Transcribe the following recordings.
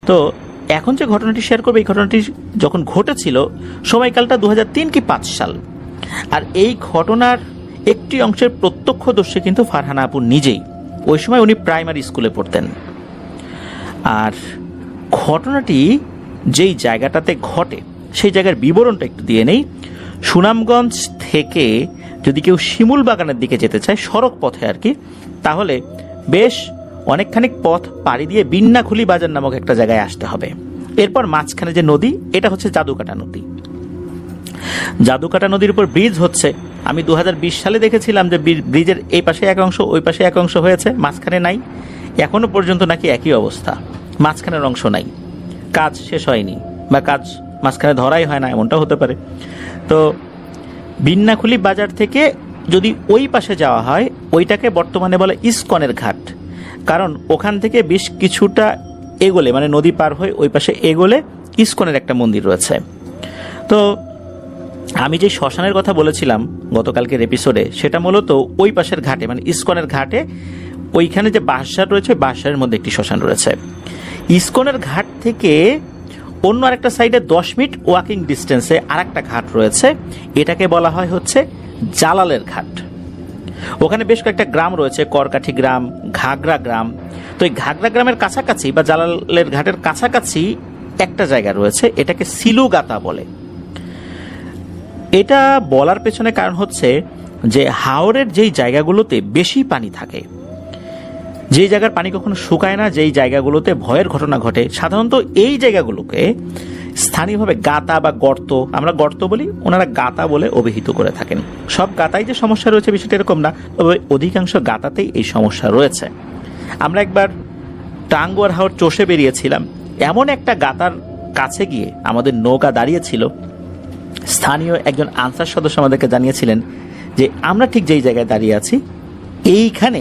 তো এখন যে ঘটনাটি শেয়ার করবে, এই ঘটনাটি যখন ঘটেছিল সময়কালটা 2003 কি 5 সাল। আর এই ঘটনার একটি অংশের প্রত্যক্ষদর্শী কিন্তু ফারহানা আপু নিজেই। ওই সময় উনি প্রাইমারি স্কুলে পড়তেন। আর ঘটনাটি যেই জায়গাটাতে ঘটে সেই জায়গার বিবরণটা একটু দিয়ে নেই। সুনামগঞ্জ থেকে যদি কেউ শিমুল বাগানের দিকে যেতে চায় সড়ক পথে আর কি, তাহলে বেশ অনেকখানি পথ পাড়ি দিয়ে বিন্নাখুলি বাজার নামক একটা জায়গায় আসতে হবে। এরপর মাঝখানে যে নদী, এটা হচ্ছে জাদুকাটা নদী। জাদুকাটা নদীর উপর ব্রিজ হচ্ছে। আমি 2020 সালে দেখেছিলাম যে ব্রিজের এই পাশে এক অংশ, ওই পাশে এক অংশ হয়েছে, মাঝখানে নাই। এখনো পর্যন্ত নাকি একই অবস্থা, মাঝখানের অংশ নাই, কাজ শেষ হয়নি বা কাজ মাঝখানে ধরাই হয় না, এমনটা হতে পারে। তো বিন্নাখুলি বাজার থেকে যদি ওই পাশে যাওয়া হয়, ওইটাকে বর্তমানে বলে ইস্কনের ঘাট। কারণ ওখান থেকে বেশ কিছুটা এগোলে, মানে নদী পার হয়ে ওই পাশে এগোলে ইস্কনের একটা মন্দির রয়েছে। তো আমি যে শ্মশানের কথা বলেছিলাম গতকালকের এপিসোডে, সেটা মূলত ওই পাশের ঘাটে, মানে ইস্কনের ঘাটে। ওইখানে যে বাঁশঝাড় রয়েছে, বাঁশঝাড়ের মধ্যে একটি শ্মশান রয়েছে। ইস্কনের ঘাট থেকে অন্য আরেকটা সাইডে 10 মিনিট ওয়াকিং ডিস্টেন্সে আরেকটা ঘাট রয়েছে। এটাকে বলা হয় হচ্ছে জালালের ঘাট। ওখানে বেশ কয়েকটা গ্রাম রয়েছে, করকাঠি গ্রাম, ঘাগরা গ্রাম। তো এই ঘাগরা গ্রামের কাছাকাছি বা জালালের ঘাটের কাছাকাছি একটা জায়গা রয়েছে, এটাকে সিলুগাতা বলে। এটা বলার পেছনে কারণ হচ্ছে যে হাওরের যেই জায়গাগুলোতে বেশি পানি থাকে, যেই জায়গার পানি কখনো শুকায় না, যেই জায়গাগুলোতে ভয়ের ঘটনা ঘটে, সাধারণত এই জায়গাগুলোকে স্থানীয়ভাবে গাতা বা গর্ত, আমরা গর্ত বলি, ওনারা গাতা বলে অভিহিত করে থাকেন। সব গাতাই যে সমস্যা রয়েছে বিষয়টা এরকম না, তবে অধিকাংশ গাতাতেই এই সমস্যা রয়েছে। আমরা একবার টাঙ্গুয়ার হাওর চষে বেরিয়েছিলাম, এমন একটা গাতার কাছে গিয়ে আমাদের নৌকা দাঁড়িয়েছিল। স্থানীয় একজন আনসার সদস্য আমাদেরকে জানিয়েছিলেন যে আমরা ঠিক যেই জায়গায় দাঁড়িয়ে আছি, এইখানে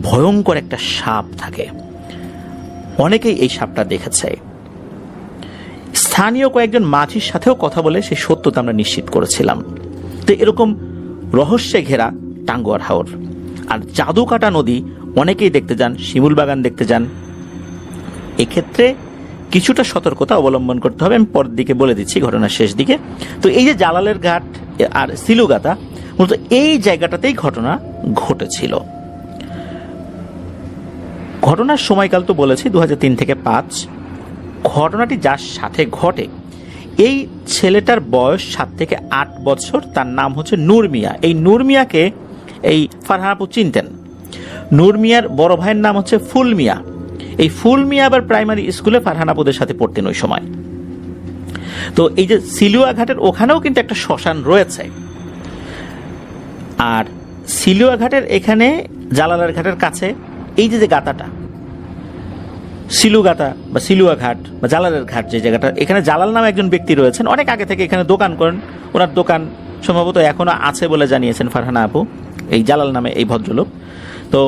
ভয়ঙ্কর একটা সাপ থাকে। অনেকেই এই সাপটা দেখেছে। স্থানীয় কয়েকজন মাঝির সাথেও কথা বলে সেই সত্যতা আমরা নিশ্চিত করেছিলাম। তো এরকম রহস্যে ঘেরা টাঙ্গুয়ার হাওর। আর জাদুকাটা নদী অনেকেই দেখতে যান, শিমুল বাগান দেখতে যান। এক্ষেত্রে কিছুটা সতর্কতা অবলম্বন করতে হবে, আমি পরের দিকে বলে দিচ্ছি ঘটনার শেষ দিকে। তো এই যে জালালের ঘাট আর সিলুগাতা, মূলত এই জায়গাটাতেই ঘটনা ঘটেছিল। ঘটনার সময়কাল তো বলেছি 2003 থেকে 5। ঘটনাটি যার সাথে ঘটে, এই ছেলেটার বয়স 7 থেকে 8 বছর। তার নাম হচ্ছে নূর মিয়া। এই নূর মিয়াকে এই ফারহানা আপু চিনতেন। নূর মিয়ার বড় ভাইয়ের নাম হচ্ছে ফুল মিয়া। এই ফুল মিয়া আবার প্রাইমারি স্কুলে ফারহানা আপুদের সাথে পড়তেন ওই সময়। তো এই যে সিলুয়া ঘাটের ওখানেও কিন্তু একটা শ্মশান রয়েছে। আর সিলুয়া ঘাটের এখানে জালালের ঘাটের কাছে এই যে গাতাটা, সিলুগাতা বা সিলুয়া ঘাট বা জালালের ঘাট, যে জায়গাটা, এখানে জালাল নামে একজন ব্যক্তি রয়েছেন, অনেক আগে থেকে এখানে দোকান করেন। ওনার দোকান সম্ভবত এখনো আছে বলে জানিয়েছেন ফারহানা আপু, এই জালাল নামে এই ভদ্রলোক। তো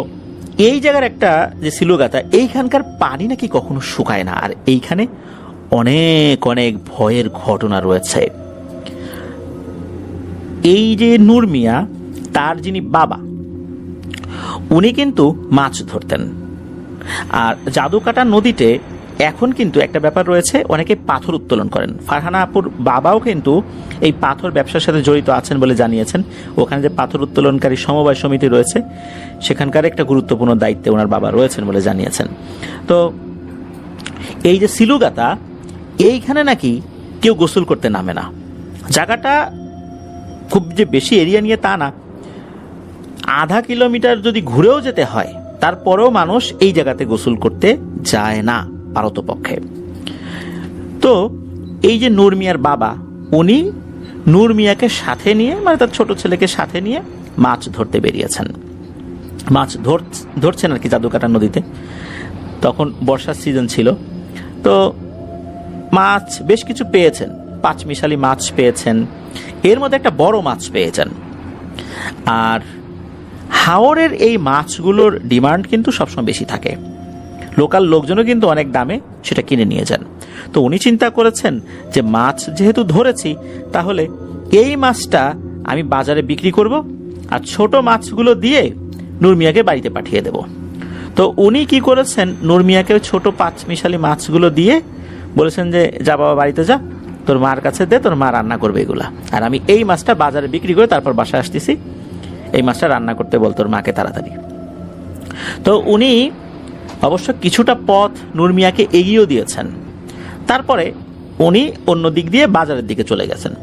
এই জায়গার একটা যে সিলুগাতা, এইখানকার পানি নাকি কখনো শুকায় না। আর এইখানে অনেক অনেক ভয়ের ঘটনা রয়েছে। এই যে নূর মিয়া, তার যিনি বাবা, উনি কিন্তু মাছ ধরতেন। আর জাদুকাটা নদীতে এখন কিন্তু একটা ব্যাপার রয়েছে, অনেকে পাথর উত্তোলন করেন। ফারহানা আপুর বাবাও কিন্তু এই পাথর ব্যবসার সাথে জড়িত আছেন বলে জানিয়েছেন। ওখানে যে পাথর উত্তোলনকারী সমবায় সমিতি রয়েছে, সেখানকার একটা গুরুত্বপূর্ণ দায়িত্বে ওনার বাবা রয়েছেন বলে জানিয়েছেন। তো এই যে সিলুগাতা, এইখানে নাকি কেউ গোসল করতে নামে না। জায়গাটা খুব যে বেশি এরিয়া নিয়ে তা না, আধা কিলোমিটার যদি ঘুরেও যেতে হয়, তারপরেও মানুষ এই জায়গাতে গোসল করতে যায় না পারতপক্ষে। তো এই যে নূর মিয়ার বাবা, উনি নূর মিয়াকে সাথে নিয়ে, মানে তার ছোট ছেলেকে সাথে নিয়ে মাছ ধরতে বেরিয়েছেন। মাছ ধরছেন আর কি জাদুকাটা নদীতে। তখন বর্ষার সিজন ছিল। তো মাছ বেশ কিছু পেয়েছেন, 5 মিশালি মাছ পেয়েছেন। এর মধ্যে একটা বড় মাছ পেয়েছেন। আর হাওরের এই মাছগুলোর ডিমান্ড কিন্তু সবসময় বেশি থাকে। লোকাল লোকজনও কিন্তু অনেক দামে সেটা কিনে নিয়ে যান। তো উনি চিন্তা করেছেন যে মাছ যেহেতু ধরেছি, তাহলে এই মাছটা আমি বাজারে বিক্রি করব, আর ছোট মাছগুলো দিয়ে নূর মিয়াকে বাড়িতে পাঠিয়ে দেব। তো উনি কি করেছেন, নূর মিয়াকে ছোট 5 মিশালি মাছগুলো দিয়ে বলেছেন যে যা বাবা বাড়িতে যা, তোর মার কাছে দে, তোর মা রান্না করবে এগুলা, আর আমি এই মাছটা বাজারে বিক্রি করে তারপর বাসায় আসতেছি, এই মাছটা রান্না করতে বল তোর মাকে তাড়াতাড়ি। তো উনি অবশ্য কিছুটা পথ নূর মিয়াকে এগিয়েও দিয়েছেন, তারপরে উনি অন্য দিক দিয়ে বাজারের দিকে চলে গেছেন।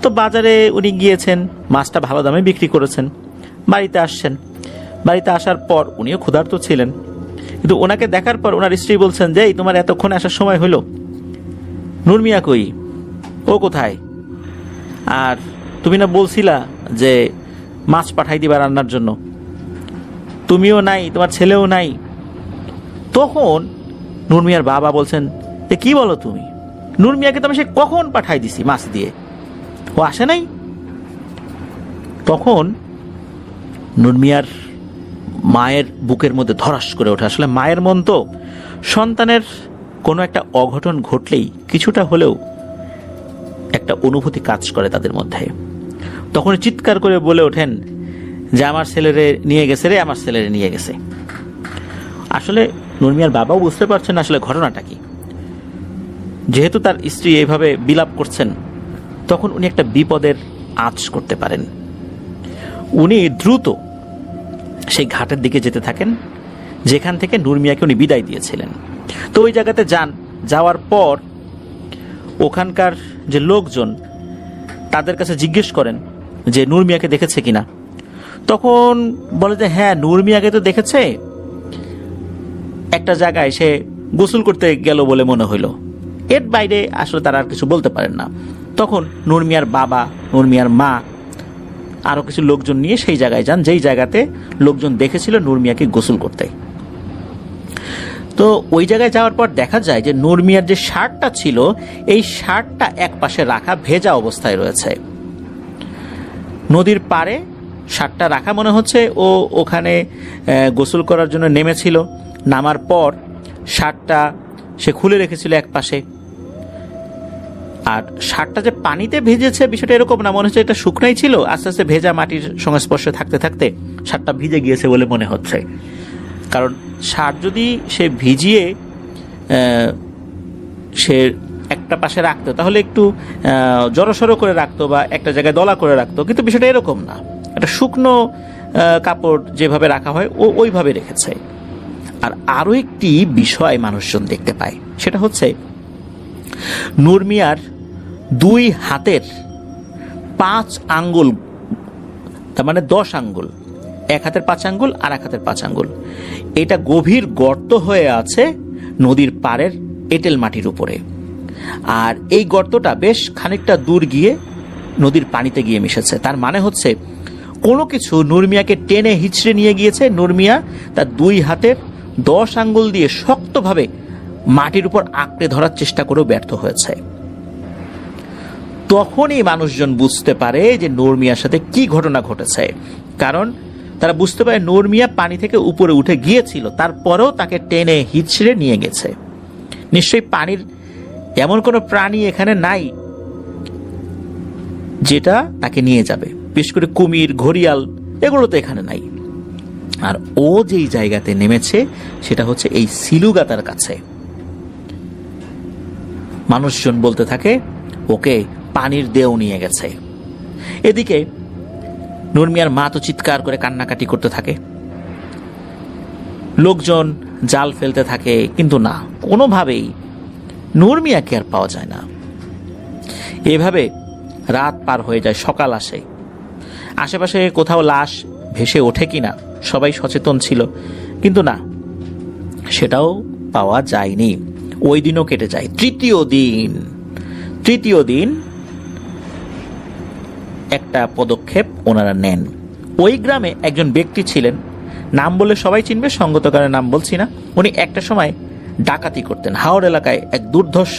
তো বাজারে উনি গিয়েছেন, মাছটা ভালো দামে বিক্রি করেছেন, বাড়িতে আসছেন। বাড়িতে আসার পর উনিও ক্ষুধার্ত ছিলেন, কিন্তু ওনাকে দেখার পর ওনার স্ত্রী বলছেন যে এই তোমার এতক্ষণ আসার সময় হলো, নূর মিয়া কই, ও কোথায়, আর তুমি না বলছিলা যে মাছ পাঠাই দিবা রান্নার জন্য, তুমিও নাই, তোমার ছেলেও নাই। তখন নূর মিয়ার বাবা বলছেন যে কি বলো তুমি, নূর মিয়াকে তো আমি সে কখন পাঠাই দিছি মাছ দিয়ে, ও আসে নাই। তখন নূর মিয়ার মায়ের বুকের মধ্যে ধরাস করে ওঠে। আসলে মায়ের মন তো, সন্তানের কোনো একটা অঘটন ঘটলেই কিছুটা হলেও একটা অনুভূতি কাজ করে তাদের মধ্যে। তখন চিৎকার করে বলে ওঠেন যে আমার ছেলেরে নিয়ে গেছে রে, আমার ছেলেরে নিয়ে গেছে। আসলে নূর মিয়ার বাবাও বুঝতে পারছেন আসলে ঘটনাটা কি। যেহেতু তার স্ত্রী এইভাবে বিলাপ করছেন, তখন উনি একটা বিপদের আঁচ করতে পারেন। উনি দ্রুত সেই ঘাটের দিকে যেতে থাকেন যেখান থেকে নূর মিয়াকে উনি বিদায় দিয়েছিলেন। তো ওই জায়গাতে যান, যাওয়ার পর ওখানকার যে লোকজন তাদের কাছে জিজ্ঞেস করেন যে নূর মিয়াকে দেখেছে কিনা। তখন বলে যে হ্যাঁ, নূর মিয়াকে তো দেখেছে, একটা জায়গায় সে গোসল করতে গেল বলে মনে হইল। এর বাইরে আসলে তারা আর কিছু বলতে পারেন না। তখন নূর মিয়ার বাবা, নূর মিয়ার মা আরো কিছু লোকজন নিয়ে সেই জায়গায় যান যেই জায়গাতে লোকজন দেখেছিল নূর মিয়াকে গোসল করতে। তো ওই জায়গায় যাওয়ার পর দেখা যায় যে নূর মিয়ার যে শার্টটা ছিল, এই শার্টটা এক পাশে রাখা, ভেজা অবস্থায় রয়েছে। নদীর পাড়ে শার্টটা রাখা, মনে হচ্ছে ও ওখানে গোসল করার জন্য নেমেছিল, নামার পর শার্টটা সে খুলে রেখেছিল এক পাশে। আর শার্টটা যে পানিতে ভিজেছে বিষয়টা এরকম না, মনে হচ্ছে এটা শুকনাই ছিল, আস্তে আস্তে ভেজা মাটির সংস্পর্শে থাকতে থাকতে শার্টটা ভিজে গিয়েছে বলে মনে হচ্ছে। কারণ শার্ট যদি সে ভিজিয়ে সে একটা পাশে রাখতো তাহলে একটু জড়সড় করে রাখতো বা একটা জায়গায় দলা করে রাখতো, কিন্তু বিষয়টা এরকম না, একটা শুকনো কাপড় যেভাবে রাখা হয় ও ওইভাবে রেখেছে। আর আরো একটি বিষয় মানুষজন দেখতে পায়, সেটা হচ্ছে নূর মিয়ার 2 হাতের 5 আঙ্গুল, তার মানে 10 আঙ্গুল, এক হাতের 5 আঙ্গুল আর এক হাতের 5 আঙ্গুল, এটা গভীর গর্ত হয়ে আছে নদীর পাড়ের এঁটেল মাটির উপরে। আর এই গর্তটা বেশ খানিকটা দূর গিয়ে নদীর পানিতে গিয়ে মিশেছে। তার মানে হচ্ছে কোনো কিছু নূর মিয়াকে টেনে হিচড়ে নিয়ে গিয়েছে। নূর মিয়া তার 2 হাতের 10 আঙ্গুল দিয়ে শক্তভাবে মাটির উপর আঁকড়ে ধরার চেষ্টা করেও ব্যর্থ হয়েছে। তখনই মানুষজন বুঝতে পারে যে নূর মিয়ার সাথে কি ঘটনা ঘটেছে। কারণ তারা বুঝতে পারে নূর মিয়া পানি থেকে উপরে উঠে গিয়েছিল, তারপরেও তাকে টেনে হিচড়ে নিয়ে গেছে। নিশ্চয়ই পানির এমন কোনো প্রাণী এখানে নাই যেটা তাকে নিয়ে যাবে, বিশেষ করে কুমির, ঘড়িয়াল, এগুলো তো এখানে নাই। আর ও যেই জায়গাতে নেমেছে সেটা হচ্ছে এই সিলুগাতার কাছে। মানুষজন বলতে থাকে ওকে পানির দেও নিয়ে গেছে। এদিকে নূর মিয়ার মা তো চিৎকার করে কান্নাকাটি করতে থাকে, লোকজন জাল ফেলতে থাকে, কিন্তু না, কোনোভাবেই নূর মিয়াকে আর পাওয়া যায় না। এভাবে রাত পার হয়ে যায়, সকাল আসে। আশেপাশে কোথাও লাশ ভেসে ওঠে কিনা সবাই সচেতন ছিল, কিন্তু না, সেটাও পাওয়া যায়নি। ওই দিনও কেটে যায়। তৃতীয় দিন একটা পদক্ষেপ ওনারা নেন। ওই গ্রামে একজন ব্যক্তি ছিলেন, নাম বলে সবাই চিনবে, সঙ্গত কারণে নাম বলছি না। উনি একটা সময় ডাকাতি করতেন। হাওড় এলাকায় এক দুর্ধর্ষ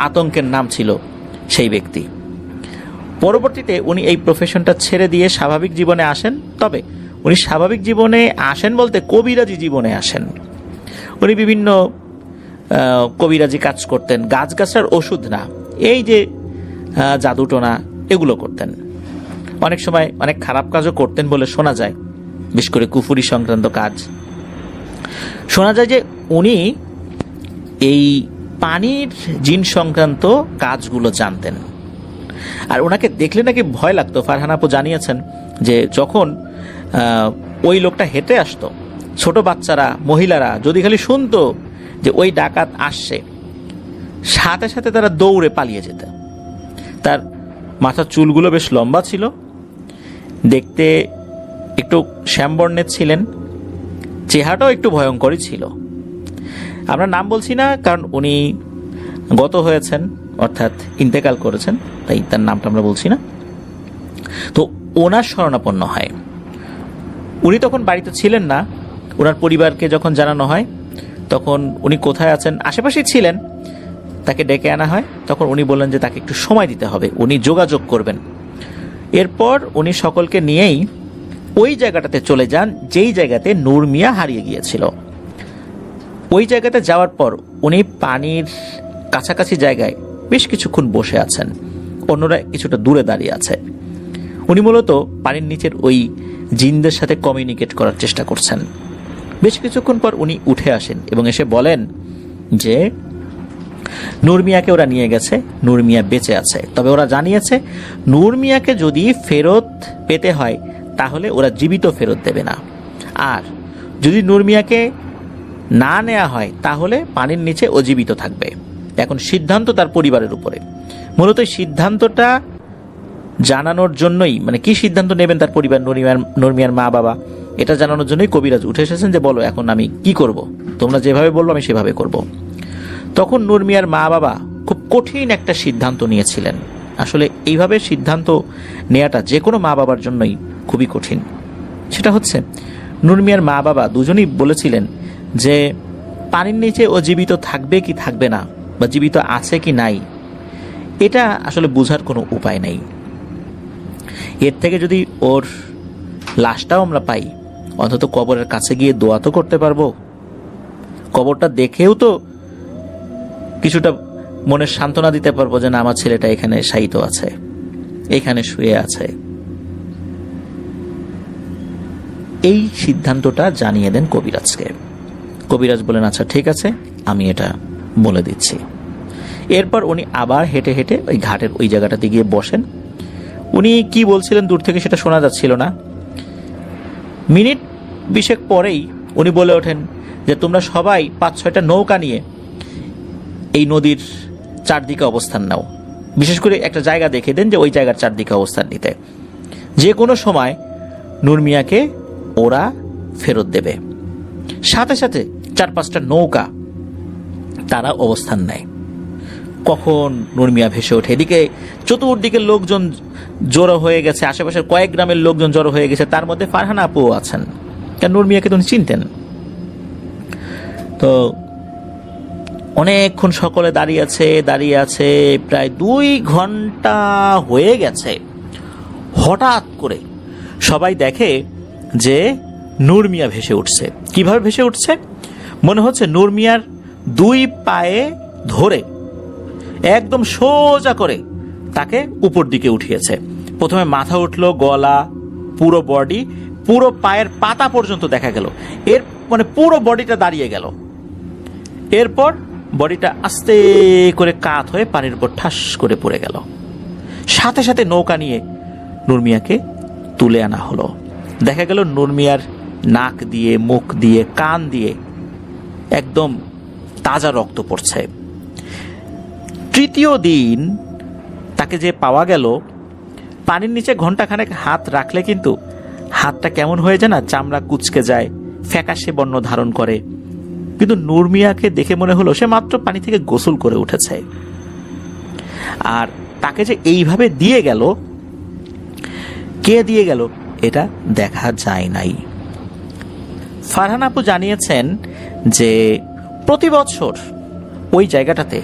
আতঙ্কের নাম ছিল সেই ব্যক্তি। পরবর্তীতে উনি এই প্রফেশনটা ছেড়ে দিয়ে স্বাভাবিক জীবনে আসেন। তবে উনি স্বাভাবিক জীবনে আসেন বলতে কবিরাজি জীবনে আসেন। উনি বিভিন্ন কবিরাজি কাজ করতেন, গাছগাছার ওষুধ না, এই যে জাদুটোনা এগুলো করতেন। অনেক সময় অনেক খারাপ কাজও করতেন বলে শোনা যায়, বিশেষ করে কুফুরি সংক্রান্ত কাজ। শোনা যায় যে উনি এই পানির জিন সংক্রান্ত কাজগুলো জানতেন। আর ওনাকে দেখলে নাকি ভয় লাগতো। ফারহানা আপু জানিয়েছেন যে যখন ওই লোকটা হেঁটে আসতো, ছোট বাচ্চারা, মহিলারা যদি খালি শুনতো যে ওই ডাকাত আসছে, সাথে সাথে তারা দৌড়ে পালিয়ে যেত। তার মাথার চুলগুলো বেশ লম্বা ছিল, দেখতে একটু শ্যামবর্ণের ছিলেন, চেহারাটাও একটু ভয়ঙ্করই ছিল। আমরা নাম বলছি না, কারণ উনি গত হয়েছেন, অর্থাৎ ইন্তেকাল করেছেন, তাই তার নামটা আমরা বলছি না। তো ওনার শরণাপন্ন হয়। উনি তখন বাড়িতে ছিলেন না। ওনার পরিবারকে যখন জানানো হয় তখন উনি কোথায় আছেন, আশেপাশেই ছিলেন, তাকে ডেকে আনা হয়। তখন উনি বললেন যে তাকে একটু সময় দিতে হবে, উনি যোগাযোগ করবেন। এরপর উনি সকলকে নিয়েই ওই জায়গাটাতে চলে যান যেই জায়গাতে নূর মিয়া হারিয়ে গিয়েছিল। ওই জায়গাতে যাওয়ার পর উনি পানির কাছাকাছি জায়গায় বেশ কিছুক্ষণ বসে আছেন, অন্যরা কিছুটা দূরে দাঁড়িয়ে আছে। উনি মূলত পানির নিচের ওই জিনদের সাথে কমিউনিকেট করার চেষ্টা করছেন। বেশ কিছুক্ষণ পর উনি উঠে আসেন এবং এসে বলেন যে নূর মিয়াকে ওরা নিয়ে গেছে, নূর মিয়া বেঁচে আছে। তবে ওরা জানিয়েছে নূর মিয়াকে যদি ফেরত পেতে হয় তাহলে ওরা জীবিত ফেরত দেবে না, আর যদি নূর মিয়াকে না নেওয়া হয় তাহলে পানির নিচে ও জীবিত থাকবে। এখন সিদ্ধান্ত তার পরিবারের উপরে। মূলত সিদ্ধান্তটা জানানোর জন্যই, মানে কি সিদ্ধান্ত নেবেন তার পরিবার, নূর মিয়ার মা বাবা, এটা জানানোর জন্যই কবিরাজ উঠে এসেছেন যে বলো এখন আমি কি করব, তোমরা যেভাবে বলবো আমি সেভাবে করব। তখন নূর মিয়ার মা বাবা খুব কঠিন একটা সিদ্ধান্ত নিয়েছিলেন। আসলে এইভাবে সিদ্ধান্ত নেওয়াটা যে কোনো মা বাবার জন্যই খুবই কঠিন। সেটা হচ্ছে নূর মিয়ার মা বাবা দুজনেই বলেছিলেন যে পানির নিচে ও জীবিত থাকবে কি থাকবে না, বা জীবিত আছে কি নাই, এটা আসলে বোঝার কোনো উপায় নেই। এর থেকে যদি ওর লাশটাও আমরা পাই, অন্তত কবরের কাছে গিয়ে দোয়া তো করতে পারবো, কবরটা দেখেও তো কিছুটা মনের সান্ত্বনা দিতে পারবো যে না, আমার ছেলেটা এখানে শায়িত আছে, এখানে শুয়ে আছে। এই সিদ্ধান্তটা জানিয়ে দেন কবিরাজকে। কবিরাজ বলেন আচ্ছা ঠিক আছে, আমি এটা বলে দিচ্ছি। এরপর উনি আবার হেঁটে হেঁটে ওই ঘাটের ওই জায়গাটাতে গিয়ে বসেন। উনি কি বলছিলেন দূর থেকে সেটা শোনা যাচ্ছিল না। মিনিট 20 পরেই উনি বলে ওঠেন যে তোমরা সবাই 5-6টা নৌকা নিয়ে এই নদীর চারদিকে অবস্থান নাও। বিশেষ করে একটা জায়গা দেখে দেন যে ওই জায়গার চারদিকে অবস্থান নিতে, যে কোনো সময় নূর মিয়াকে ওরা ফেরত দেবে। সাথে সাথে 4-5টা নৌকা তারা অবস্থান নেয়। কখন নূর মিয়া ভেসে ওঠে, এদিকে চতুর্দিকে লোকজন জড়ো হয়ে গেছে, আশেপাশের কয়েক গ্রামের লোকজন জড়ো হয়ে গেছে, তার মধ্যে ফারহানা আপুও আছেন, কারণ নূর মিয়াকে তো চিনতেন। তো অনেকক্ষণ সকলে দাঁড়িয়ে আছে, প্রায় 2 ঘন্টা হয়ে গেছে। হঠাৎ করে সবাই দেখে যে নূর মিয়া ভেসে উঠছে। কিভাবে ভেসে উঠছে? মনে হচ্ছে নূর মিয়ার 2 পায়ে ধরে একদম সোজা করে তাকে উপর দিকে উঠিয়েছে। প্রথমে মাথা উঠলো, গলা, পুরো বডি, পুরো পায়ের পাতা পর্যন্ত দেখা গেল। এর মানে পুরো বডিটা দাঁড়িয়ে গেল। এরপর বডিটা আস্তে করে কাত হয়ে পানির উপর ঠাস করে পড়ে গেল। সাথে সাথে নৌকা নিয়ে নূর মিয়াকে তুলে আনা হলো। দেখা গেল নূর মিয়ার নাক দিয়ে, মুখ দিয়ে, কান দিয়ে একদম তাজা রক্ত পড়ছে। তৃতীয় দিন তাকে যে পাওয়া গেল, পানির নিচে ঘন্টাখানেক হাত রাখলে কিন্তু হাতটা কেমন হয়ে যায় না, চামড়া কুচকে যায়, ফ্যাকাশে বর্ণ ধারণ করে। কিন্তু নূর মিয়াকে দেখে মনে হলো সে মাত্র পানি থেকে গোসল করে উঠেছে। আর তাকে যে এইভাবে দিয়ে গেল, কে দিয়ে গেল এটা দেখা যায় নাই। ফারহানা আপু জানিয়েছেন যে প্রতি বছর ওই জায়গাটাতে,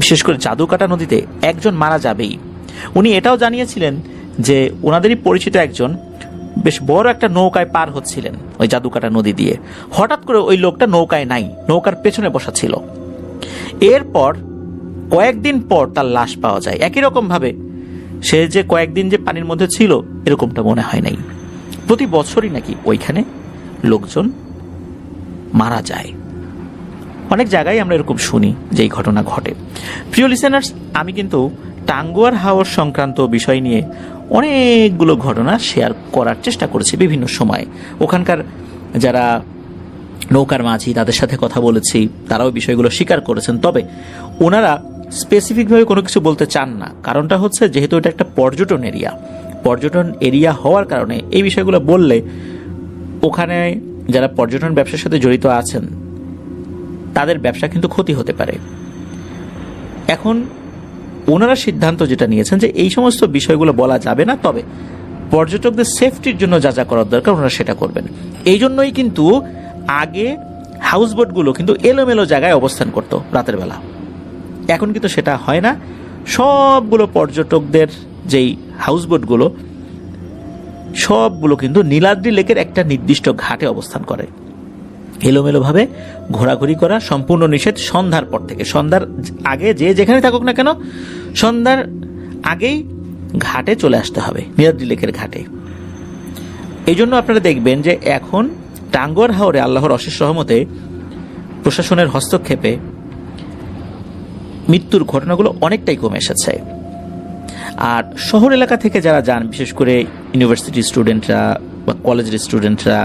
বিশেষ করে জাদুকাটা নদীতে একজন মারা যাবেই। উনি এটাও জানিয়েছিলেন যে ওনাদেরই পরিচিত একজন বেশ বড় একটা নৌকায় পার হচ্ছিলেন ওই জাদুকাটা নদী দিয়ে। হঠাৎ করে ওই লোকটা নৌকায় নাই, নৌকার পেছনে বসা ছিল। এরপর কয়েকদিন পর তার লাশ পাওয়া যায়। একই রকম ভাবে সে যে কয়েকদিন যে পানির মধ্যে ছিল এরকমটা মনে হয় নাই। প্রতি বছরই নাকি ওইখানে লোকজন মারা যায়। অনেক জায়গায় আমরা এরকম শুনি যে এই ঘটনা ঘটে। প্রিয় লিসেনার্স, আমি কিন্তু টাঙ্গুয়ার হাওর সংক্রান্ত বিষয় নিয়ে অনেকগুলো ঘটনা শেয়ার করার চেষ্টা করেছি বিভিন্ন সময়। ওখানকার যারা নৌকার মাঝি তাদের সাথে কথা বলেছি, তারাও বিষয়গুলো স্বীকার করেছেন। তবে ওনারা স্পেসিফিকভাবে কোনো কিছু বলতে চান না। কারণটা হচ্ছে যেহেতু এটা একটা পর্যটন এরিয়া হওয়ার কারণে এই বিষয়গুলো বললে ওখানে যারা পর্যটন ব্যবসার সাথে জড়িত আছেন তাদের ব্যবসা কিন্তু ক্ষতি হতে পারে। এখন ওনারা সিদ্ধান্ত যেটা নিয়েছেন যে এই সমস্ত বিষয়গুলো বলা যাবে না, তবে পর্যটকদের সেফটির জন্য যা যা করার দরকার ওনারা সেটা করবেন। এই জন্যই কিন্তু আগে হাউসবোটগুলো কিন্তু এলোমেলো জায়গায় অবস্থান করতো রাতের বেলা, এখন কিন্তু সেটা হয় না। সবগুলো পর্যটকদের যেই হাউসবোটগুলো সবগুলো কিন্তু নীলাদ্রি লেকের একটা নির্দিষ্ট ঘাটে অবস্থান করে। এলোমেলোভাবে ঘোরাঘুরি করা সম্পূর্ণ নিষেধ সন্ধ্যার পর থেকে। সন্ধ্যার আগে যে যেখানে থাকুক না কেন সন্ধ্যার আগেই ঘাটে চলে আসতে হবে, নীলাদ্রি লেকের ঘাটে। এই জন্য আপনারা দেখবেন যে এখন টাঙ্গুয়ার হাওরে আল্লাহর অশেষ রহমতে প্রশাসনের হস্তক্ষেপে মৃত্যুর ঘটনাগুলো অনেকটাই কমে এসেছে। আর শহর এলাকা থেকে যারা যান, বিশেষ করে ইউনিভার্সিটির স্টুডেন্টরা বা কলেজের স্টুডেন্টরা,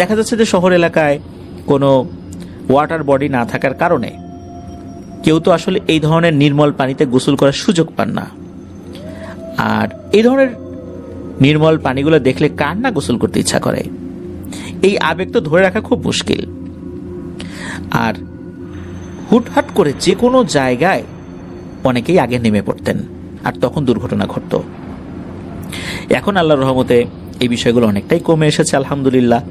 দেখা যাচ্ছে যে শহর এলাকায় কোনো ওয়াটার বডি না থাকার কারণে কেউ তো আসলে এই ধরনের নির্মল পানিতে গোসল করার সুযোগ পান না। আর এই ধরনের নির্মল পানিগুলো দেখলে কার না গোসল করতে ইচ্ছা করে? এই আবেগ তো ধরে রাখা খুব মুশকিল। আর হুটহাট করে যে কোনো জায়গায় অনেকেই আগে নেমে পড়তেন, আর তখন দুর্ঘটনা ঘটত। এখন আল্লাহর রহমতে এই বিষয়গুলো অনেকটাই কমে এসেছে আলহামদুলিল্লাহ।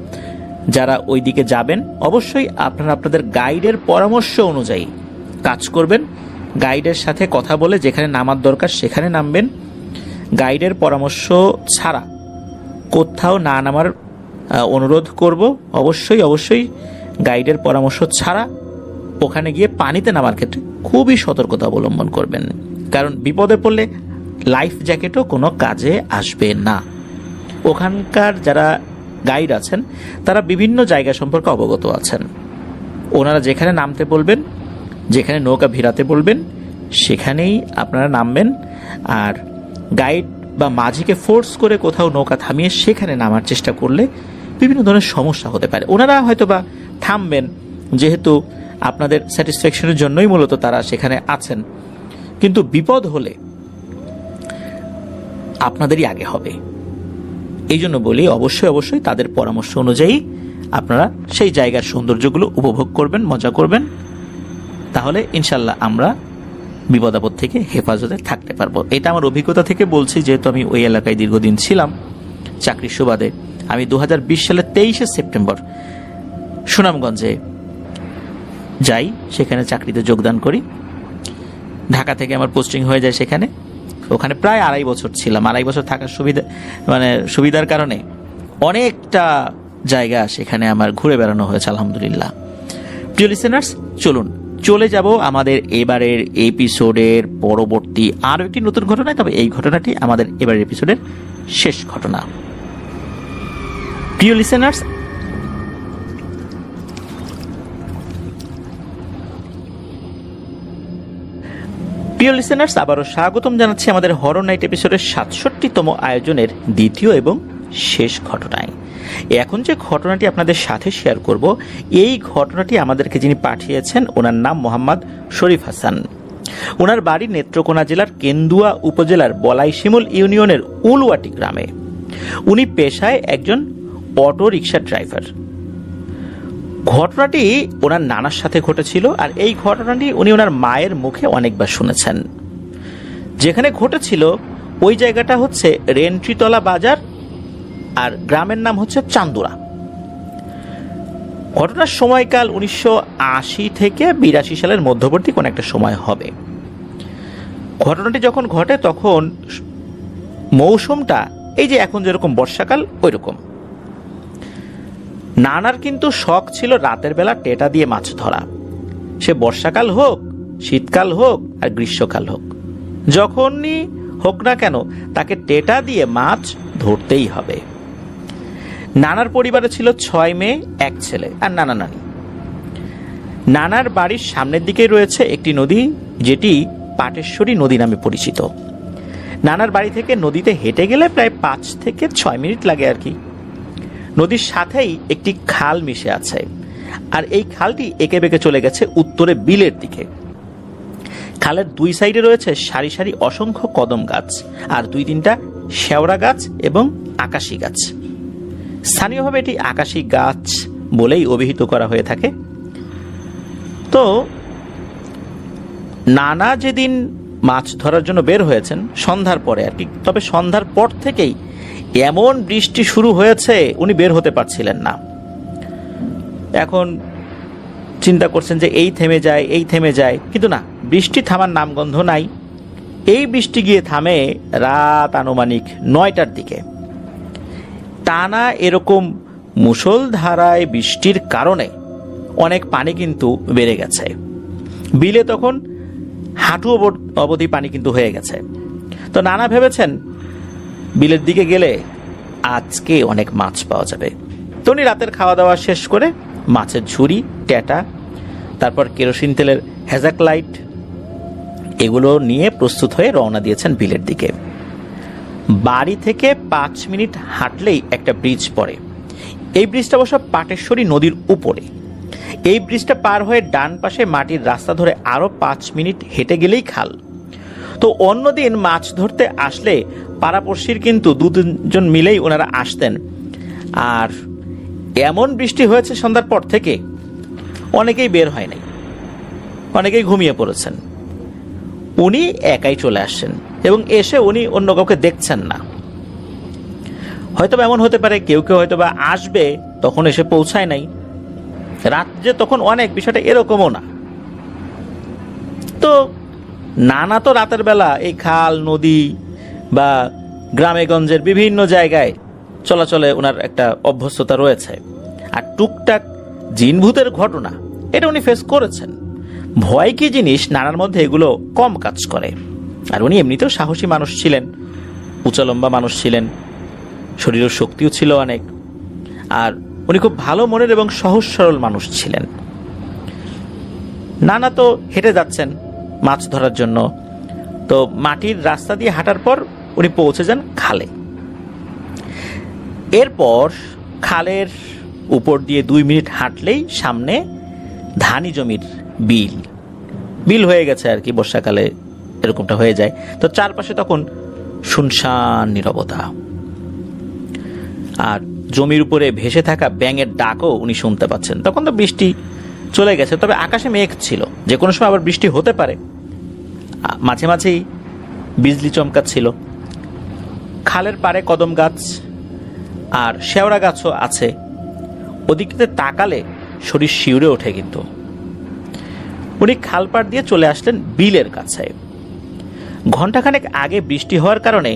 যারা ওই দিকে যাবেন অবশ্যই আপনারা আপনাদের গাইডের পরামর্শ অনুযায়ী কাজ করবেন। গাইডের সাথে কথা বলে যেখানে নামার দরকার সেখানে নামবেন। গাইডের পরামর্শ ছাড়া কোথাও না নামার অনুরোধ করব। অবশ্যই গাইডের পরামর্শ ছাড়া ওখানে গিয়ে পানিতে নামার ক্ষেত্রে খুবই সতর্কতা অবলম্বন করবেন, কারণ বিপদে পড়লে লাইফ জ্যাকেটও কোনো কাজে আসবে না। ওখানকার যারা গাইড আছেন তারা বিভিন্ন জায়গা সম্পর্কে অবগত আছেন। ওনারা যেখানে নামতে বলবেন, যেখানে নৌকা ভিড়াতে বলবেন সেখানেই আপনারা নামবেন। আর গাইড বা মাঝিকে ফোর্স করে কোথাও নৌকা থামিয়ে সেখানে নামার চেষ্টা করলে বিভিন্ন ধরনের সমস্যা হতে পারে। ওনারা হয়তো বা থামবেন, যেহেতু আপনাদের স্যাটিসফ্যাকশনের জন্যই মূলত তারা সেখানে আছেন, কিন্তু বিপদ হলে আপনাদেরই আগে হবে। এই জন্য বলি অবশ্যই তাদের পরামর্শ অনুযায়ী আপনারা সেই জায়গার সৌন্দর্যগুলো উপভোগ করবেন, মজা করবেন। তাহলে ইনশাল্লাহ আমরা বিপদ আপদ থেকে হেফাজতে থাকতে পারবো। এটা আমার অভিজ্ঞতা থেকে বলছি, যেহেতু আমি ওই এলাকায় দীর্ঘদিন ছিলাম চাকরির সুবাদে। আমি 2020 সালের 23শে সেপ্টেম্বর সুনামগঞ্জে যাই, সেখানে চাকরিতে যোগদান করি। ঢাকা থেকে আমার পোস্টিং হয়ে যায় সেখানে। ওখানে প্রায় 2.5 বছর ছিলাম। 2.5 বছর থাকার সুবিধার কারণে অনেকটা জায়গা সেখানে আমার ঘুরে বেড়ানো হয়েছে আলহামদুলিল্লাহ। প্রিয় লিসেনার্স, চলুন চলে যাব আমাদের এবারের এপিসোডের পরবর্তী আরো একটি নতুন ঘটনায়। তবে এই ঘটনাটি আমাদের এবারের এপিসোডের শেষ ঘটনা। প্রিয় লিসেনার্স, আবারও স্বাগতম জানাচ্ছি আমাদের হরর নাইট এপিসোডের 67তম আয়োজনের দ্বিতীয় এবং শেষ ঘটনায়। এখন যে ঘটনাটি আপনাদের সাথে শেয়ার করব, এই ঘটনাটি আমাদেরকে যিনি পাঠিয়েছেন ওনার নাম মোহাম্মদ শরীফ হাসান। ওনার বাড়ি নেত্রকোনা জেলার কেন্দুয়া উপজেলার বলাইশিমুল ইউনিয়নের উলওয়াটি গ্রামে। উনি পেশায় একজন অটো রিক্সা ড্রাইভার। ঘটনাটি ওনার নানার সাথে ঘটেছিল, আর এই ঘটনাটি উনি ওনার মায়ের মুখে অনেকবার শুনেছেন। যেখানে ঘটেছিল ওই জায়গাটা হচ্ছে রেন্ট্রিতলা বাজার, আর গ্রামের নাম হচ্ছে চান্দুরা। ঘটনার সময়কাল 1980 থেকে 82 সালের মধ্যবর্তী কোন একটা সময় হবে। ঘটনাটি যখন ঘটে তখন মৌসুমটা এই যে এখন যেরকম বর্ষাকাল ওই রকম। নানার কিন্তু শখ ছিল রাতের বেলা টেটা দিয়ে মাছ ধরা, সে বর্ষাকাল হোক, শীতকাল হোক আর গ্রীষ্মকাল হোক, যখনই হোক না কেন তাকে টেটা দিয়ে মাছ ধরতেই হবে। নানার পরিবারে ছিল 6 মেয়ে, 1 ছেলে আর নানা নানি। নানার বাড়ির সামনের দিকে রয়েছে একটি নদী, যেটি পাটেশ্বরী নদী নামে পরিচিত। নানার বাড়ি থেকে নদীতে হেঁটে গেলে প্রায় 5 থেকে 6 মিনিট লাগে আর কি। নদীর সাথেই একটি খাল মিশে আছে, আর এই খালটি এঁকে বেঁকে চলে গেছে উত্তরে বিলের দিকে। খালের 2 সাইডে রয়েছে সারি সারি অসংখ্য কদম গাছ, আর 2-3টা শেওড়া গাছ এবং আকাশী গাছ। স্থানীয়ভাবে এটি আকাশী গাছ বলেই অভিহিত করা হয়ে থাকে। তো নানা যেদিন মাছ ধরার জন্য বের হয়েছেন সন্ধ্যার পরে আর কি, তবে সন্ধ্যার পর থেকেই এমন বৃষ্টি শুরু হয়েছে উনি বের হতে পারছিলেন না। এখন চিন্তা করছেন যে এই থেমে যায়, কিন্তু না, বৃষ্টি থামার নামগন্ধ নাই। এই বৃষ্টি গিয়ে থামে রাত আনুমানিক 9টার দিকে। টানা এরকম মুষলধারায় বৃষ্টির কারণে অনেক পানি কিন্তু বেড়ে গেছে। বিলে তখন হাঁটু অবধি পানি কিন্তু হয়ে গেছে। তো নানা ভেবেছেন বিলের দিকে গেলে আজকে অনেক মাছ পাওয়া যাবে। তো উনি রাতের খাওয়া দাওয়া শেষ করে মাছের ঝুড়ি, ট্যাটা, তারপর কেরোসিন তেলের হ্যাজাক লাইট এগুলো নিয়ে প্রস্তুত হয়ে রওনা দিয়েছেন বিলের দিকে। বাড়ি থেকে 5 মিনিট হাঁটলেই একটা ব্রিজ পড়ে। এই ব্রিজটা অবশ্য পাটেশ্বরী নদীর উপরে। এই ব্রিজটা পার হয়ে ডান পাশে মাটির রাস্তা ধরে আরো 5 মিনিট হেঁটে গেলেই খাল। তো অন্যদিন মাছ ধরতে আসলে পাড়াপড়শির কিন্তু 2-3 জন মিলেই ওনারা আসতেন। আর এমন বৃষ্টি হয়েছে সন্ধ্যার পর থেকে অনেকেই বের হয় নাই, অনেকেই ঘুমিয়ে পড়েছেন। উনি একাই চলে আসছেন এবং এসে উনি অন্য কাউকে দেখছেন না। হয়তো এমন হতে পারে কেউ কেউ হয়তো বা আসবে, তখন এসে পৌঁছায় নাই। রাত যে তখন অনেক, বিষয়টা এরকমও না। তো নানা তো রাতের বেলা এই খাল, নদী বা গ্রামে গঞ্জের বিভিন্ন জায়গায় চলাচলে ওনার একটা অভ্যস্ততা রয়েছে। আর টুকটাক জিনভূতের ঘটনা এটা উনি ফেস করেছেন। ভয় কি জিনিস নানার মধ্যে এগুলো কম কাজ করে। আর উনি এমনিতেও সাহসী মানুষ ছিলেন, উঁচা লম্বা মানুষ ছিলেন, শরীরের শক্তিও ছিল অনেক। আর উনি খুব ভালো মনের এবং সহজ সরল মানুষ ছিলেন। নানা তো হেঁটে যাচ্ছেন মাছ ধরার জন্য। তো মাটির রাস্তা দিয়ে হাঁটার পর উনি পৌঁছে যান খালে। এরপর খালের উপর দিয়ে 2 মিনিট হাঁটলেই সামনে ধানি জমির বিল হয়ে গেছে আর কি। বর্ষাকালে এরকমটা হয়ে যায়। তো চারপাশে তখন শুনশান নীরবতা, আর জমির উপরে ভেসে থাকা ব্যাঙের ডাকও উনি শুনতে পাচ্ছেন। তখন তো বৃষ্টি চলে গেছে, তবে আকাশে মেঘ ছিল, যে কোনো সময় আবার বৃষ্টি হতে পারে। মাঝে মাঝেই বিজলি চমকাচ্ছিল। খালের পাড়ে কদম গাছ আর শেওড়া গাছও আছে। ওদিকে তাকালে শরীর শিউরে ওঠে। কিন্তু উনি খাল পাড় দিয়ে চলে আসলেন বিলের কাছে। ঘন্টাখানেক আগে বৃষ্টি হওয়ার কারণে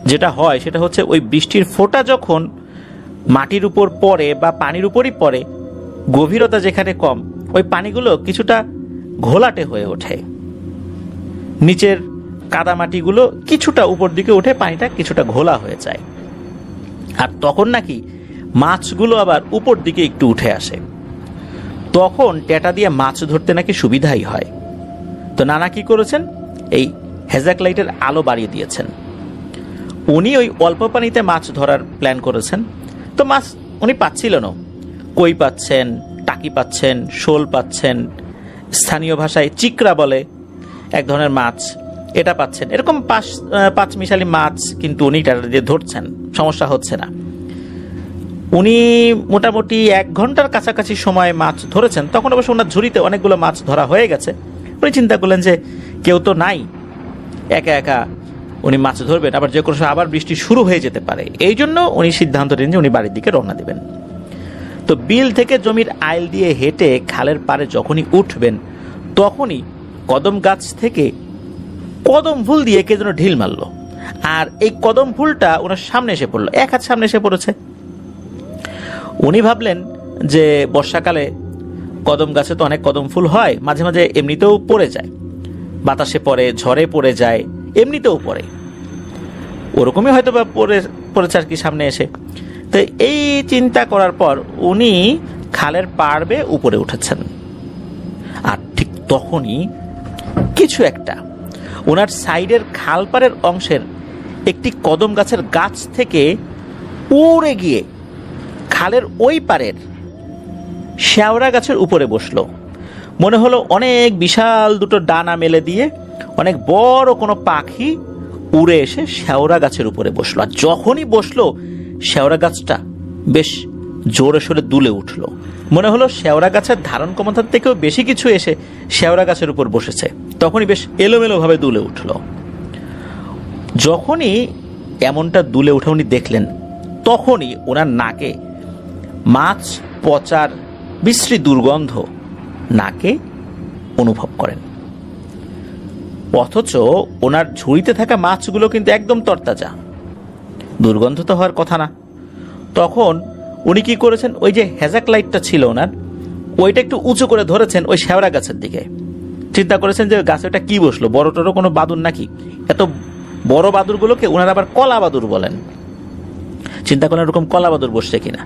যেটা হয় সেটা হচ্ছে ওই বৃষ্টির ফোঁটা যখন মাটির উপর পড়ে বা পানির উপরই পড়ে, গভীরতা যেখানে কম, ওই পানিগুলো কিছুটা ঘোলাটে হয়ে ওঠে। নিচের কাদামাটিগুলো কিছুটা উপর দিকে উঠে পানিটা কিছুটা ঘোলা হয়ে যায়। আর তখন নাকি মাছগুলো আবার উপর দিকে একটু উঠে আসে। তখন ট্যাটা দিয়ে মাছ ধরতে নাকি সুবিধাই হয়। তো নানা কি করেছেন, এই হ্যাজাক লাইটের আলো বাড়িয়ে দিয়েছেন। উনি ওই অল্প পানিতে মাছ ধরার প্ল্যান করেছেন। তো মাছ উনি পাচ্ছিলেনও। কই পাচ্ছেন, টাকি পাচ্ছেন, শোল পাচ্ছেন, স্থানীয় ভাষায় চিকরা বলে এক ধরনের মাছ, এটা পাচ্ছেন। এরকম 5 মিশালি মাছ কিন্তু উনি ট্যাটা দিয়ে ধরছেন, সমস্যা হচ্ছে না। উনি মোটামুটি 1 ঘন্টার কাছাকাছি সময় মাছ ধরেছেন। তখন অবশ্য ওনার ঝুড়িতে অনেকগুলো মাছ ধরা হয়ে গেছে। উনি চিন্তা করলেন যে কেউ তো নাই, একা একা উনি মাছ ধরবেন, আবার যে কোনো সময় আবার বৃষ্টি শুরু হয়ে যেতে পারে। এই জন্য উনি সিদ্ধান্ত নিন যে উনি বাড়ির দিকে রওনা দেবেন। তো বিল থেকে জমির আইল দিয়ে হেঁটে খালের পাড়ে যখনই উঠবেন, তখনই কদম গাছ থেকে কদম ফুল দিয়ে কে যেন ঢিল মারল। আর এই কদম ফুলটা ওনার সামনে এসে পড়লো, 1 হাত সামনে এসে পড়েছে। উনি ভাবলেন যে বর্ষাকালে কদম গাছে তো অনেক কদম ফুল হয়, মাঝে মাঝে এমনিতেও পড়ে যায়, বাতাসে পড়ে, ঝড়ে পড়ে যায়, এমনিতেও পড়ে, ওরকমই হয়তো বা পড়েছে আর কি সামনে এসে। তো এই চিন্তা করার পর উনি খালের পাড় বেয়ে উপরে উঠেছেন। আর ঠিক তখনই কিছু একটা ওনার সাইডের খালপাড়ের অংশের একটি কদম গাছের গাছ থেকে উড়ে গিয়ে খালের ওই পারের শেওড়া গাছের উপরে বসলো। মনে হলো অনেক বিশাল দুটো ডানা মেলে দিয়ে অনেক বড় কোনো পাখি উড়ে এসে শেওড়া গাছের উপরে বসলো। আর যখনই বসলো শেওড়া গাছটা বেশ জোরে সোরে দুলে উঠলো। মনে হলো শেওড়া গাছের ধারণ ক্ষমতার থেকেও বেশি কিছু এসে শেওড়া গাছের উপর বসেছে। তখনই বেশ এলোমেলোভাবে দুলে উঠলো। যখনই এমনটা দুলে উঠে উনি দেখলেন, তখনই ওনার নাকে মাছ পচার বিশ্রী দুর্গন্ধ নাকে অনুভব করেন। অথচ ওনার ঝুড়িতে থাকা মাছগুলো কিন্তু একদম তরতাজা, দুর্গন্ধ তো হওয়ার কথা না। তখন উনি কি করেছেন, ওই যে হ্যাজাক লাইটটা ছিল ওনার, ওইটা একটু উঁচু করে ধরেছেন ওই শেওড়া গাছের দিকে। চিন্তা করেছেন যে গাছে ওটা কি বসলো, বড় টড় কোনো বাদুর নাকি? এত বড় বাদুরগুলোকে ওনার আবার কলা বাদুর বলেন। চিন্তা করেন এরকম কলা বাদুর বসছে কিনা।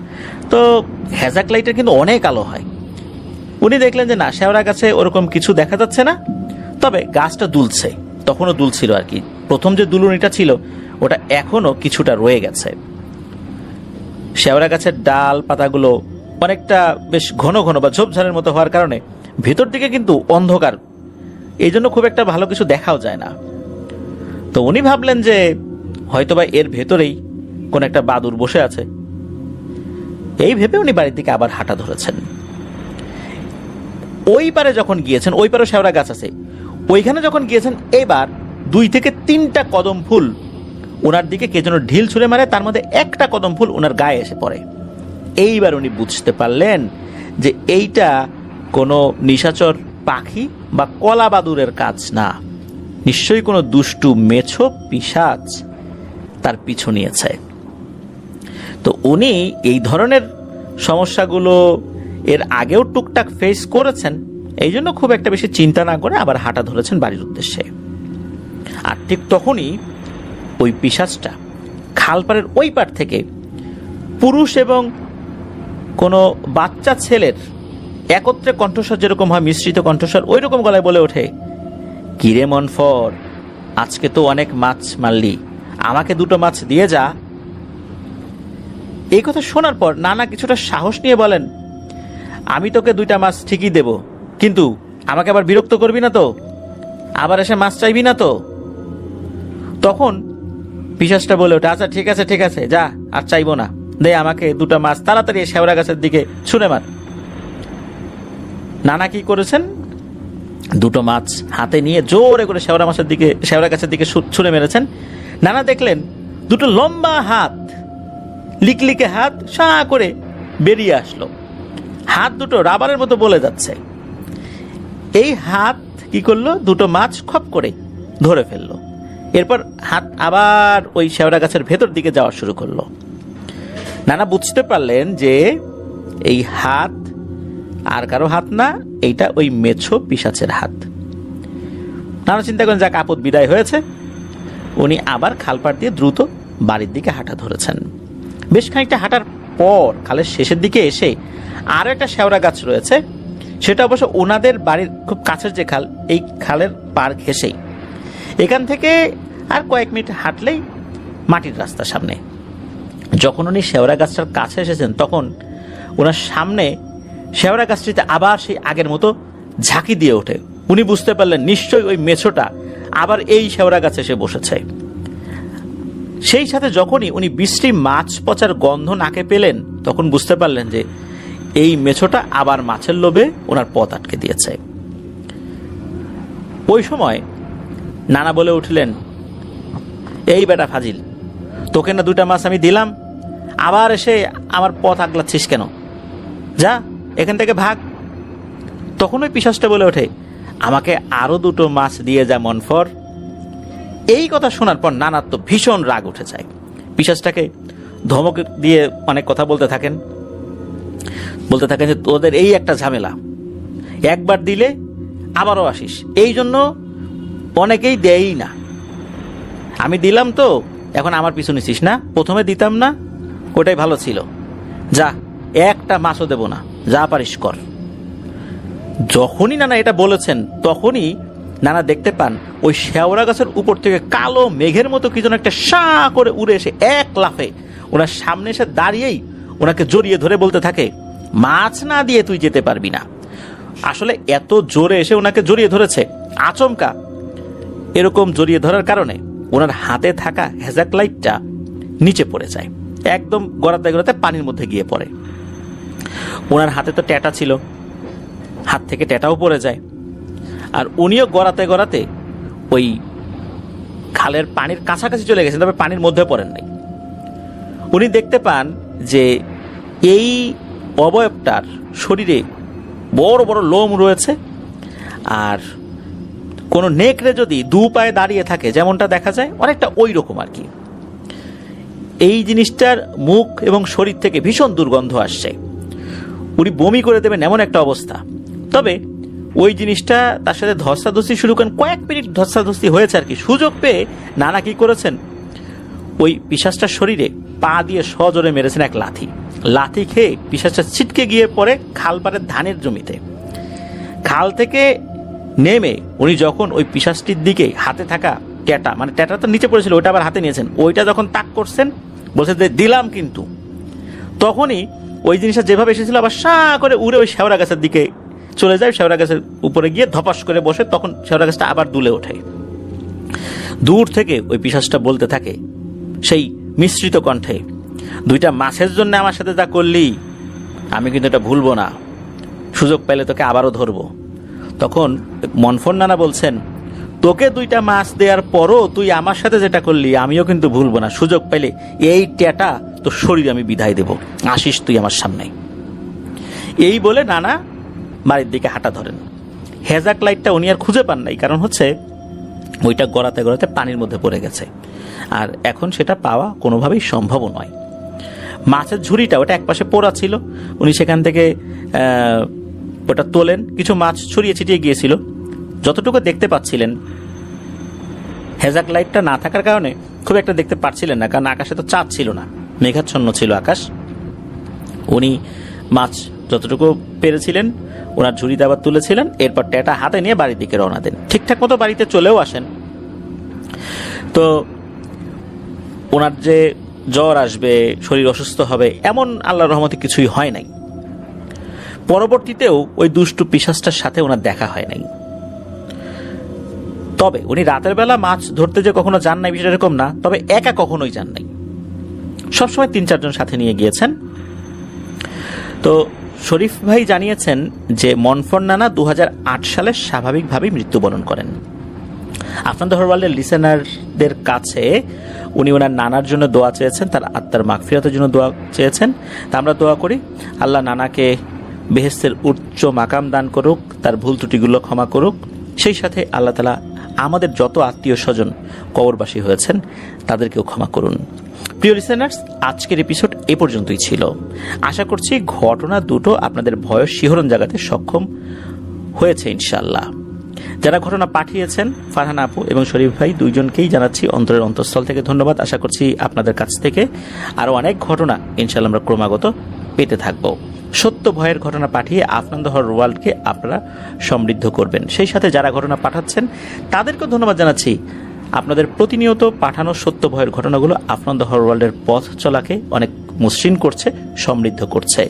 তো হ্যাজাক লাইটের কিন্তু অনেক আলো হয়। উনি দেখলেন যে না, শেওড়া গাছে ওরকম কিছু দেখা যাচ্ছে না, তবে গাছটা দুলছে। তখনও দুলছিল আর কি। প্রথম যে দুলুনিটা ছিল ওটা এখনো কিছুটা রয়ে গেছে। শেওড়া গাছের ডাল পাতাগুলো অনেকটা বেশ ঘন ঘন বা ঝোপঝাড়ের মতো হওয়ার কারণে ভেতর দিকে কিন্তু অন্ধকার, এই জন্য খুব একটা ভালো কিছু দেখাও যায় না। তো উনি ভাবলেন যে হয়তোবা এর ভেতরেই কোন একটা বাদুর বসে আছে। এই ভেবে উনি বাড়ির দিকে আবার হাঁটা ধরেছেন। ওই পারে যখন গিয়েছেন, ওই পারে শেওড়া গাছ আছে, ওইখানে যখন গিয়েছেন, এবার 2 থেকে 3টা কদম ফুল ওনার দিকে কে যেন ঢিল ছুঁড়ে মারে, তার মধ্যে একটা কদম ফুল ওনার গায়ে এসে পড়ে। এইবার উনি বুঝতে পারলেন যে এইটা কোনো নিশাচর পাখি বা কলা বাদুরের কাজ না, নিশ্চয়ই কোনো দুষ্টু মেছো পিশাচ তার পিছু নিয়েছে। তো উনি এই ধরনের সমস্যাগুলো এর আগেও টুকটাক ফেস করেছেন, এই জন্য খুব একটা বেশি চিন্তা না করে আবার হাঁটা ধরেছেন বাড়ির উদ্দেশ্যে। আর ঠিক তখনই ওই পিশাচটা খালপাড়ের ওই পার থেকে পুরুষ এবং কোনো বাচ্চা ছেলের একত্রে কণ্ঠস্বর যেরকম হয়, মিশ্রিত কণ্ঠস্বর, ওই রকম গলায় বলে ওঠে, কিরে মনফর, আজকে তো অনেক মাছ মারলি, আমাকে 2টো মাছ দিয়ে যা। এই কথা শোনার পর নানা কিছুটা সাহস নিয়ে বলেন, আমি তোকে 2টা মাছ ঠিকই দেব, কিন্তু আমাকে আবার বিরক্ত করবি না তো, আবার এসে মাছ চাইবি না তো। তখন পিশাচটা বলে ওঠে, আচ্ছা ঠিক আছে ঠিক আছে, যা, আর চাইবো না, দে আমাকে 2টা মাছ, তাড়াতাড়ি শেওড়া গাছের দিকে ছুঁড়ে মার। নানা কি করেছেন, 2টো মাছ হাতে নিয়ে জোরে করে শেওড়া গাছের দিকে ছুঁড়ে মেরেছেন। নানা দেখলেন 2টো লম্বা হাত, লিকলিকে হাত সা করে বেরিয়ে আসলো। হাত দুটো রাবারের মতো বলে যাচ্ছে। এই হাত কি করলো, 2টো মাছ খপ করে ধরে ফেললো। এরপর হাত আবার ওই শেওড়া গাছের ভেতর দিকে যাওয়া শুরু করলো। নানা বুঝতে পারলেন যে এই হাত আর কারো হাত না, এইটা ওই মেছো পিশাচের হাত। নানা চিন্তা করেন, যাক, আপদ বিদায় হয়েছে। উনি আবার খালপাড় দিয়ে দ্রুত বাড়ির দিকে হাঁটা ধরেছেন। বেশ খানিকটা হাঁটার পর খালের শেষের দিকে এসে আরো একটা শেওড়া গাছ রয়েছে, সেটা অবশ্য ওনাদের বাড়ির খুব কাছের যে খাল, এই খালের পার ঘেঁষেই। এখান থেকে আর কয়েক মিনিট হাঁটলেই মাটির রাস্তা সামনে। যখন উনি শেওড়া গাছটার কাছে এসেছেন, তখন ওনার সামনে শেওড়া গাছটিতে আবার সেই আগের মতো ঝাঁকি দিয়ে ওঠে। উনি বুঝতে পারলেন নিশ্চয়ই ওই মেছোটা আবার এই শেওড়া গাছে এসে বসেছে। সেই সাথে যখনই উনি বিশ্রী মাছ পচার গন্ধ নাকে পেলেন, তখন বুঝতে পারলেন যে এই মেছোটা আবার মাছের লোভে ওনার পথ আটকে দিয়েছে। ওই সময় নানা বলে উঠলেন, এই বেটা ফাজিল, তোকে না 2টা মাছ আমি দিলাম, আবার এসে আমার পথ আগলাচ্ছিস কেন? যা, এখান থেকে ভাগ। তখন ওই পিশাচটা বলে ওঠে, আমাকে আরো 2টো মাছ দিয়ে যা মনফর। এই কথা শোনার পর নানার তো ভীষণ রাগ উঠে যায়। পিশাচটাকে ধমক দিয়ে অনেক কথা বলতে থাকেন যে তোদের এই একটা ঝামেলা, একবার দিলে আবারও আসিস, এই জন্য অনেকেই দেয়ই না। আমি দিলাম তো, এখন আমার পিছু নিছিস না, প্রথমে দিতাম না, ওটাই ভালো ছিল। যা, একটা মাছও দেব না, যা পারিস কর। যখনই নানা এটা বলেছেন তখনই নানা দেখতে পান ওই শেওড়া গাছের উপর থেকে কালো মেঘের মতো কি যেন একটা শাঁ করে উড়ে এসে এক লাফে ওনার সামনে এসে দাঁড়িয়েই ওনাকে জড়িয়ে ধরে বলতে থাকে, মাছ না দিয়ে তুই যেতে পারবি না। আসলে এত জোরে এসে ওনাকে জড়িয়ে ধরেছে, আচমকা এরকম জড়িয়ে ধরার কারণে ওনার হাতে থাকা হেজাক লাইটটা নিচে পড়ে যায়, একদম গড়াতে গড়াতে পানির মধ্যে গিয়ে পড়ে। ওনার হাতে তো ট্যাটা ছিল, হাত থেকে ট্যাটাও পড়ে যায়, আর উনিও গড়াতে গড়াতে ওই খালের পানির কাছাকাছি চলে গেছেন, তবে পানির মধ্যে পড়েন নাই। উনি দেখতে পান যে এই অবয়বটার শরীরে বড় বড় লোম রয়েছে, আর কোনো নেকড়ে যদি দু পায়ে দাঁড়িয়ে থাকে যেমনটা দেখা যায় অনেকটা ওই রকম আর কি। এই জিনিসটার মুখ এবং শরীর থেকে ভীষণ দুর্গন্ধ আসছে, উনি বমি করে দেবেন এমন একটা অবস্থা। তবে ওই জিনিসটা তার সাথে ধস্তাধস্তি শুরু করেন, কয়েক মিনিট ধস্তাধস্তি হয়েছে আর কি। সুযোগ পেয়ে নানা কি করেছেন, ওই পিশাচটার শরীরে পা দিয়ে সজোরে মেরেছেন এক লাথি। লাথি খেয়ে পিশাচটা ছিটকে গিয়ে পড়ে খাল পাড়ের ধানের জমিতে। খাল থেকে নেমে উনি যখন ওই পিশাচটির দিকে হাতে থাকা ট্যাটা, মানে ট্যাটা তো নিচে পড়েছিল, ওইটা আবার হাতে নিয়েছেন, ওইটা যখন তাক করছেন বলছে যে দিলাম কিন্তু, তখনই ওই জিনিসটা যেভাবে এসেছিল আবার শাঁ করে উড়ে ওই শেওড়া গাছের দিকে চলে যায়, শেওড়া গাছের উপরে গিয়ে ধপাস করে বসে। তখন শেওড়া গাছটা আবার দুলে ওঠে। দূর থেকে ওই পিশাচটা বলতে থাকে সেই মিশ্রিত কণ্ঠে, দুইটা মাছের জন্য আমার সাথে যা করলি আমি কিন্তু এটা ভুলবো না, সুযোগ পেলে তোকে আবারও ধরবো। তখন মনফর নানা বলছেন, তোকে দুইটা মাছ দেওয়ার পরও তুই আমার সাথে যেটা করলি আমিও কিন্তু ভুলবো না, সুযোগ পেলে এই ট্যাটা তোর শরীরে আমি বিদায় দেব, আসিস তুই আমার সামনে। এই বলে নানা বাড়ির দিকে হাঁটা ধরেন। হেজাক লাইটটা উনি আর খুঁজে পান নাই, কারণ হচ্ছে ওইটা গড়াতে গড়াতে পানির মধ্যে পড়ে গেছে, আর এখন সেটা পাওয়া কোনোভাবেই সম্ভব নয়। মাছের ঝুড়িটা ওটা একপাশে পোড়া ছিল, উনি সেখান থেকে ওটা তোলেন, কিছু মাছ ছড়িয়ে ছিটিয়ে গিয়েছিল। যতটুকু দেখতে পাচ্ছিলেন, হেজাক লাইটটা না থাকার কারণে খুব একটা দেখতে পাচ্ছিলেন না, কারণ আকাশে তো চাঁদ ছিল না, মেঘাচ্ছন্ন ছিল আকাশ। উনি মাছ যতটুকু পেরেছিলেন ওনার ঝুড়িতে আবার তুলেছিলেন, এরপর ট্যাটা হাতে নিয়ে বাড়ির দিকে রওনা দেন। ঠিকঠাক মতো বাড়িতে চলেও আসেন। তো ওনার যে জ্বর আসবে, শরীর অসুস্থ হবে, এমন আল্লাহর রহমতে কিছুই হয় নাই। পরবর্তীতেও ওই দুষ্টু পিশাচটার সাথে ওনার দেখা হয় নাই। তবে উনি রাতের বেলা মাছ ধরতে যে কখনো যান নাই বিষয়টা এরকম না, তবে একা কখনোই যান নাই, সবসময় ৩-৪ জন সাথে নিয়ে গিয়েছেন। তো শরীফ ভাই জানিয়েছেন যে মনফর নানা 2008 সালে স্বাভাবিকভাবেই মৃত্যুবরণ করেন। আপনাদের ওয়ার্ল্ডের লিসেনারদের কাছে উনি ওনার নানার জন্য দোয়া চেয়েছেন, তার আত্মার মাগফিরাতের জন্য দোয়া চেয়েছেন। তা আমরা দোয়া করি আল্লাহ নানাকে বেহেশতের উচ্চ মাকাম দান করুক, তার ভুল ত্রুটিগুলো ক্ষমা করুক। সেই সাথে আল্লাহ তাআলা আমাদের যত আত্মীয় স্বজন কবরবাসী হয়েছেন তাদেরকেও ক্ষমা করুন। প্রিয় লিসেনার্স, আজকের এপিসোড এ পর্যন্তই ছিল। আশা করছি ঘটনা দুটো আপনাদের ভয় শিহরণ জাগাতে সক্ষম হয়েছে ইনশাআল্লাহ। যারা ঘটনা পাঠিয়েছেন ফারহানা আপু এবং শরীফ ভাই দুইজনকেই জানাচ্ছি অন্তরের অন্তঃস্থল থেকে ধন্যবাদ। আশা করছি আপনাদের কাছ থেকে আরো অনেক ঘটনা ইনশাআল্লাহ আমরা ক্রমাগত পেতে থাকব। সত্য ভয়ের ঘটনা পাঠিয়ে আফনান হর ওয়ার্ল্ডকে আপনারা সমৃদ্ধ করবেন। সেই সাথে যারা ঘটনা পাঠাচ্ছেন তাদেরকেও ধন্যবাদ জানাচ্ছি। আপনাদের প্রতিনিয়ত পাঠানো সত্য ভয়ের ঘটনাগুলো আফনান হর ওয়ার্ল্ডের পথ চলাকে অনেক মসৃণ করছে, সমৃদ্ধ করছে।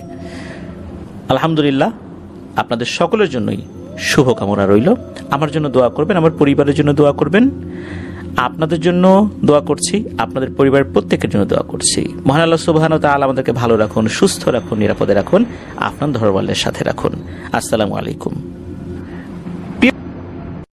আলহামদুলিল্লাহ, আপনাদের সকলের জন্যই শুভকামনা রইল। আমার জন্য দোয়া করবেন, আমার পরিবারের জন্য দোয়া করবেন, আপনাদের জন্য দোয়া করছি, আপনাদের পরিবারের প্রত্যেকের জন্য দোয়া করছি। মহান আল্লাহ সুবহানাহু ওয়া তাআলা আমাদেরকে ভালো রাখুন, সুস্থ রাখুন, নিরাপদে রাখুন, আপনার ধর্মের সাথে রাখুন। আসসালামু আলাইকুম।